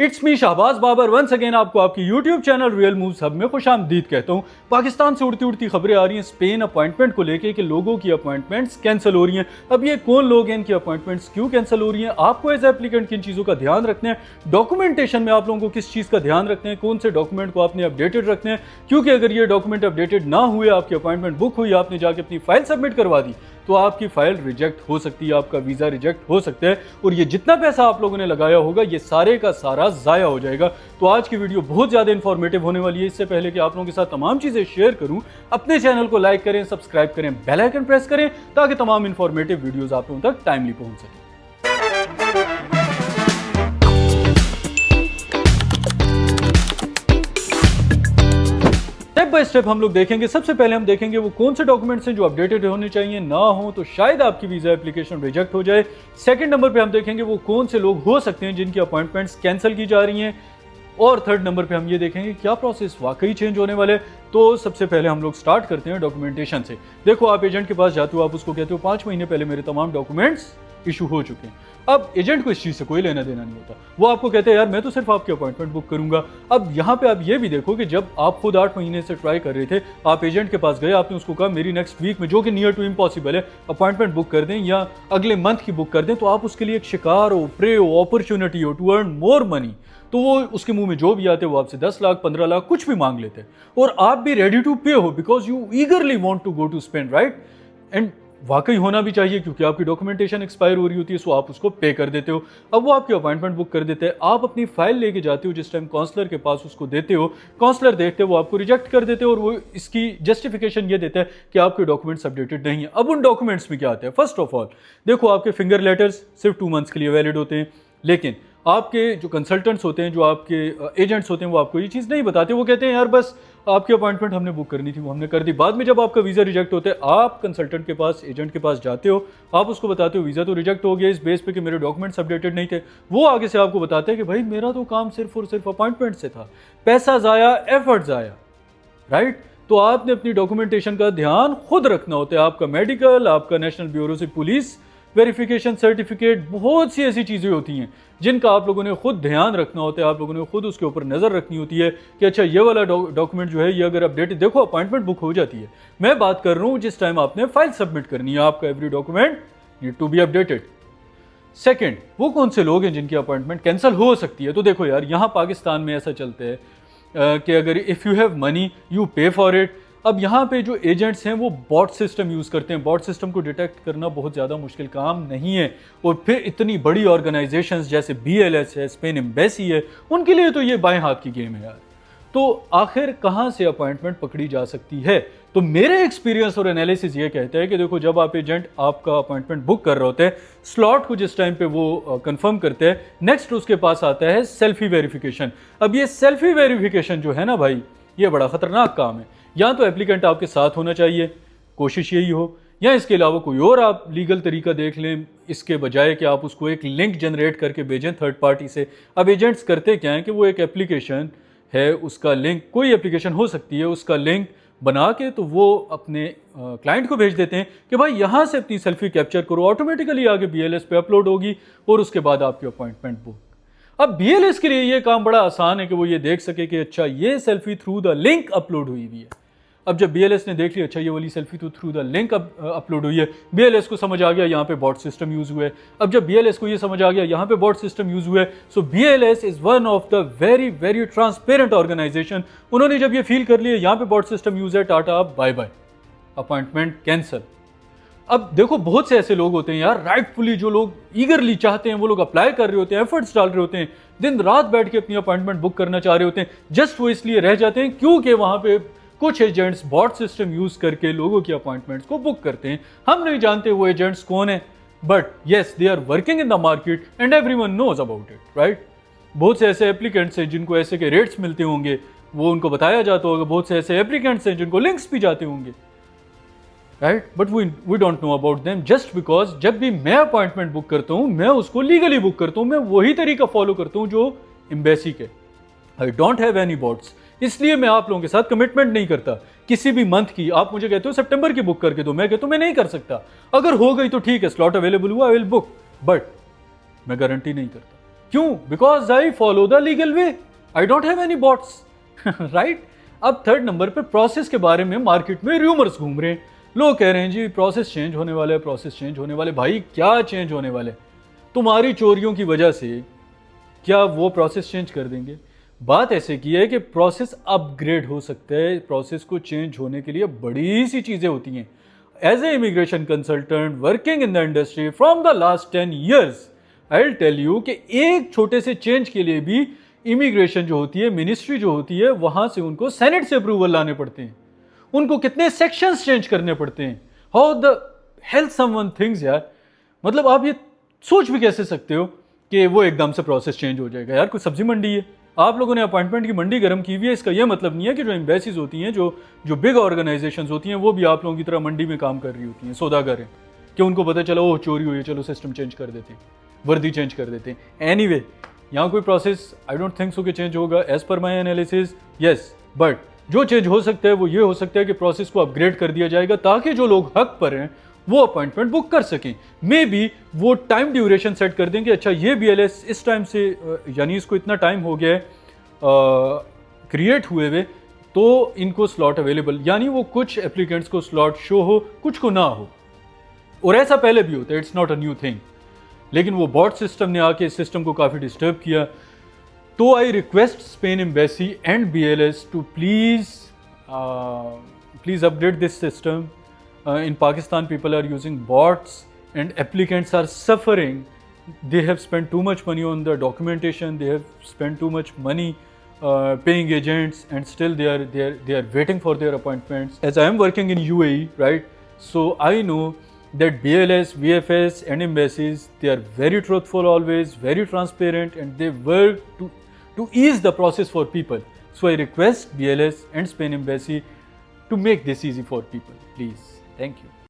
It's me Shahbaz Babar once again आपको आपकी YouTube channel real moves hub में खुशामदीद कहता हूँ। पाकिस्तान से उड़ती उड़ती खबरें आ रही हैं स्पेन अपॉइंटमेंट को लेके कि लोगों की अपॉइंटमेंट्स कैंसिल हो रही हैं। अब ये कौन लोग हैं, इनकी अपॉइंटमेंट्स क्यों कैंसिल हो रही हैं, आपको एज एप्लीकेंट किन चीज़ों का ध्यान रखना है, डॉक्यूमेंटेशन में आप लोगों को किस चीज़ का ध्यान रखना है, कौन से डॉक्यूमेंट को आपने अपडेटेड रखना है, क्योंकि अगर ये डॉक्यूमेंट अपडेटेड ना हुए, आपकी अपॉइंटमेंट बुक हुई, आपने जाके अपनी फाइल सबमिट करवा दी, तो आपकी फाइल रिजेक्ट हो सकती है, आपका वीज़ा रिजेक्ट हो सकता है और ये जितना पैसा आप लोगों ने लगाया होगा ये सारे का सारा ज़ाया हो जाएगा। तो आज की वीडियो बहुत ज़्यादा इंफॉर्मेटिव होने वाली है। इससे पहले कि आप लोगों के साथ तमाम चीज़ें शेयर करूं, अपने चैनल को लाइक करें, सब्सक्राइब करें, बेल आइकन प्रेस करें ताकि तमाम इंफॉर्मेटिव वीडियोज़ आप लोगों तक टाइमली पहुँच सकें। स्टेप बाय स्टेप हम लोग देखेंगे। सबसे पहले हम देखेंगे वो कौन से डॉक्यूमेंट्स हैं जो अपडेटेड होने चाहिए, ना हो तो शायद आपकी वीज़ा एप्लीकेशन रिजेक्ट हो जाए। सेकंड नंबर पे हम देखेंगे वो कौन से लोग हो सकते हैं जिनकी अपॉइंटमेंट्स कैंसिल की जा रही हैं। और थर्ड नंबर पे हम ये देखेंगे क्या प्रोसेस वाकई चेंज होने वाले। तो सबसे पहले हम लोग स्टार्ट करते हैं डॉक्यूमेंटेशन से। देखो, आप एजेंट के पास जाते हो, आप उसको कहते हो 5 महीने पहले मेरे तमाम डॉक्यूमेंट्स इशू हो चुके हैं। अब एजेंट को इस चीज़ से कोई लेना देना नहीं होता, वो आपको कहते हैं यार मैं तो सिर्फ आपकी अपॉइंटमेंट बुक करूंगा। अब यहाँ पे आप ये भी देखो कि जब आप खुद 8 महीने से ट्राई कर रहे थे, आप एजेंट के पास गए, आपने उसको कहा मेरी नेक्स्ट वीक में, जो कि नियर टू इम्पॉसिबल है, अपॉइंटमेंट बुक कर दें या अगले मंथ की बुक कर दें, तो आप उसके लिए एक शिकार हो, प्रे हो, अपॉर्चुनिटी हो टू अर्न मोर मनी। तो वो उसके मुंह में जो भी आते वो आपसे 10 लाख 15 लाख कुछ भी मांग लेते और आप भी रेडी टू पे हो because you eagerly want to go to spend, right. And वाकई होना भी चाहिए क्योंकि आपकी डॉक्यूमेंटेशन एक्सपायर हो रही होती है, सो आप उसको पे कर देते हो। अब वो आपकी अपॉइंटमेंट बुक कर देते हैं, आप अपनी फाइल लेके जाते हो, जिस टाइम काउंसलर के पास उसको देते हो, काउंसलर देखते हैं, वो आपको रिजेक्ट कर देते हो और वो इसकी जस्टिफिकेशन ये देता है कि आपके डॉक्यूमेंट्स अपडेटेड नहीं है। अब उन डॉक्यूमेंट्स में क्या आता है, फर्स्ट ऑफ ऑल देखो, आपके फिंगर लेटर्स सिर्फ 2 मंथ्स के लिए वैलिड होते हैं, लेकिन आपके जो कंसल्टेंट्स होते हैं, जो आपके एजेंट्स होते हैं, वो आपको ये चीज़ नहीं बताते। वो कहते हैं यार बस आपकी अपॉइंटमेंट हमने बुक करनी थी, वो हमने कर दी। बाद में जब आपका वीज़ा रिजेक्ट होता है, आप कंसल्टेंट के पास, एजेंट के पास जाते हो, आप उसको बताते हो वीज़ा तो रिजेक्ट हो गया इस बेस पे कि मेरे डॉक्यूमेंट्स अपडेटेड नहीं थे। वो आगे से आपको बताते हैं कि भाई मेरा तो काम सिर्फ और सिर्फ अपॉइंटमेंट से था, पैसा ज़ाया, एफर्ट ज़ाया, राइट। तो आपने अपनी डॉक्यूमेंटेशन का ध्यान खुद रखना होता है। आपका मेडिकल, आपका नेशनल ब्यूरो से पुलिस वेरिफिकेशन सर्टिफिकेट, बहुत सी ऐसी चीज़ें होती हैं जिनका आप लोगों ने खुद ध्यान रखना होता है, आप लोगों ने खुद उसके ऊपर नज़र रखनी होती है कि अच्छा ये वाला डॉक्यूमेंट जो है ये अगर अपडेटेड, देखो अपॉइंटमेंट बुक हो जाती है, मैं बात कर रहा हूँ जिस टाइम आपने फाइल सबमिट करनी है, आपका every document need to be updated. Second, वो कौन से लोग हैं जिनकी अपॉइंटमेंट कैंसिल हो सकती है। तो देखो यार, यहाँ पाकिस्तान में ऐसा चलता है कि अगर if you have money you पे फॉर इट। अब यहाँ पे जो एजेंट्स हैं वो बॉट सिस्टम यूज़ करते हैं। बॉट सिस्टम को डिटेक्ट करना बहुत ज़्यादा मुश्किल काम नहीं है, और फिर इतनी बड़ी ऑर्गेनाइजेशंस जैसे BLS है, स्पेन एम्बेसी है, उनके लिए तो ये बाएं हाथ की गेम है यार। तो आखिर कहाँ से अपॉइंटमेंट पकड़ी जा सकती है। तो मेरे एक्सपीरियंस और एनालिसिस ये कहता है कि देखो, जब आप एजेंट आपका अपॉइंटमेंट बुक कर रहे होते हैं, स्लॉट को जिस टाइम पे वो कंफर्म करते हैं, नेक्स्ट उसके पास आता है सेल्फी वेरिफिकेशन। अब ये सेल्फी वेरिफिकेशन जो है ना भाई, ये बड़ा खतरनाक काम है। या तो एप्लीकेंट आपके साथ होना चाहिए, कोशिश यही हो, या इसके अलावा कोई और आप लीगल तरीका देख लें, इसके बजाय कि आप उसको एक लिंक जनरेट करके भेजें थर्ड पार्टी से। अब एजेंट्स करते क्या हैं कि वो एक एप्लीकेशन है, उसका लिंक, कोई एप्लीकेशन हो सकती है, उसका लिंक बना के तो वो अपने क्लाइंट को भेज देते हैं कि भाई यहाँ से अपनी सेल्फी कैप्चर करो, ऑटोमेटिकली आगे BLS पे अपलोड होगी और उसके बाद आपकी अपॉइंटमेंट बुक। अब BLS के लिए ये काम बड़ा आसान है कि वो ये देख सके कि अच्छा ये selfie through the link upload हुई हुई है। अब जब BLS ने देख लिया अच्छा ये वाली सेल्फी तो थ्रू द लिंक अपलोड हुई है, BLS को समझ आ गया यहाँ पे बॉट सिस्टम यूज हुआ है। अब जब BLS को ये समझ आ गया यहाँ पे बॉट सिस्टम यूज हुआ है, so BLS is one of the very very transparent organisation. उन्होंने जब ये फील कर लिया यहाँ पे बॉट सिस्टम यूज है, tata bye bye, appointment cancel. अब देखो, बहुत से ऐसे लोग होते हैं यार, राइटफुली जो लोग ईगरली चाहते हैं, वो लोग अप्लाई कर रहे होते हैं, एफर्ट्स डाल रहे होते हैं, दिन रात बैठ के अपनी अपॉइंटमेंट बुक करना चाह रहे होते हैं, जस्ट वो इसलिए रह जाते हैं क्योंकि वहाँ पे कुछ एजेंट्स बॉट सिस्टम यूज करके लोगों की अपॉइंटमेंट्स को बुक करते हैं। हम नहीं जानते वो एजेंट्स कौन है, but yes they are working in the market and everyone knows about it, right. बहुत से ऐसे एप्लीकेंट्स हैं जिनको ऐसे के रेट्स मिलते होंगे, वो उनको बताया जाता होगा। बहुत से ऐसे एप्लीकेंट्स हैं जिनको लिंक्स भी जाते होंगे, right, but we don't know about them just because जब भी मैं अपॉइंटमेंट बुक करता हूँ, मैं उसको लीगली बुक करता हूँ, मैं वही तरीका फॉलो करता हूँ जो एम्बेसी के। I don't have any bots, इसलिए मैं आप लोगों के साथ कमिटमेंट नहीं करता किसी भी मंथ की। आप मुझे कहते हो सितंबर की बुक करके दो, मैं कहता हूं मैं नहीं कर सकता। अगर हो गई तो ठीक है, स्लॉट अवेलेबल हुआ, आई विल बुक, बट मैं गारंटी नहीं करता। क्यों? Because I follow the legal way, I don't have any bots, right? अब थर्ड नंबर पे प्रोसेस के बारे में मार्केट में रूमर्स घूम रहे हैं, लोग कह रहे हैं जी प्रोसेस चेंज होने वाला है, प्रोसेस चेंज होने वाले। भाई क्या चेंज होने वाले? तुम्हारी चोरियों की वजह से क्या वो प्रोसेस चेंज कर देंगे? बात ऐसे की है कि प्रोसेस अपग्रेड हो सकता है, प्रोसेस को चेंज होने के लिए बड़ी सी चीज़ें होती हैं। As a immigration consultant working in the industry from the last 10 years, I will tell you कि एक छोटे से चेंज के लिए भी इमिग्रेशन जो होती है, मिनिस्ट्री जो होती है, वहां से उनको सेनेट से अप्रूवल लाने पड़ते हैं, उनको कितने सेक्शंस चेंज करने पड़ते हैं। How the health someone things यार, मतलब आप ये सोच भी कैसे सकते हो कि वो एकदम से प्रोसेस चेंज हो जाएगा? यार कोई सब्जी मंडी है, आप लोगों ने अपॉइंटमेंट की मंडी गर्म की हुई है, इसका यह मतलब नहीं है कि जो एम्बेसीज होती हैं, जो बिग ऑर्गेनाइजेशंस होती हैं, वो भी आप लोगों की तरह मंडी में काम कर रही होती हैं, सौदागर हैं, कि उनको पता चला ओह चोरी हुई है, चलो सिस्टम चेंज कर देते हैं, वर्दी चेंज कर देते हैं। एनीवे, यहाँ कोई process I don't think so कि चेंज होगा as per my analysis. Yes, but जो चेंज हो सकता है वो ये हो सकता है कि प्रोसेस को अपग्रेड कर दिया जाएगा ताकि जो लोग हक पर हैं वो अपॉइंटमेंट बुक कर सकें। मे बी वो टाइम ड्यूरेशन सेट कर दें कि अच्छा ये BLS इस टाइम से यानी इसको इतना टाइम हो गया है क्रिएट हुए हुए, तो इनको स्लॉट अवेलेबल, यानी वो कुछ एप्लीकेंट्स को स्लॉट शो हो, कुछ को ना हो। और ऐसा पहले भी होता है, it's not a new thing, लेकिन वो बॉट सिस्टम ने आके इस सिस्टम को काफ़ी डिस्टर्ब किया। तो I request Spain embassy and BLS to please update this system. In Pakistan, people are using bots and applicants are suffering. They have spent too much money on the documentation. They have spent too much money paying agents, and still they are waiting for their appointments. As I am working in UAE, right? So I know that BLS, VFS, and embassies, they are very truthful always, very transparent, and they work to ease the process for people. So I request BLS and Spain Embassy to make this easy for people, please. Thank you.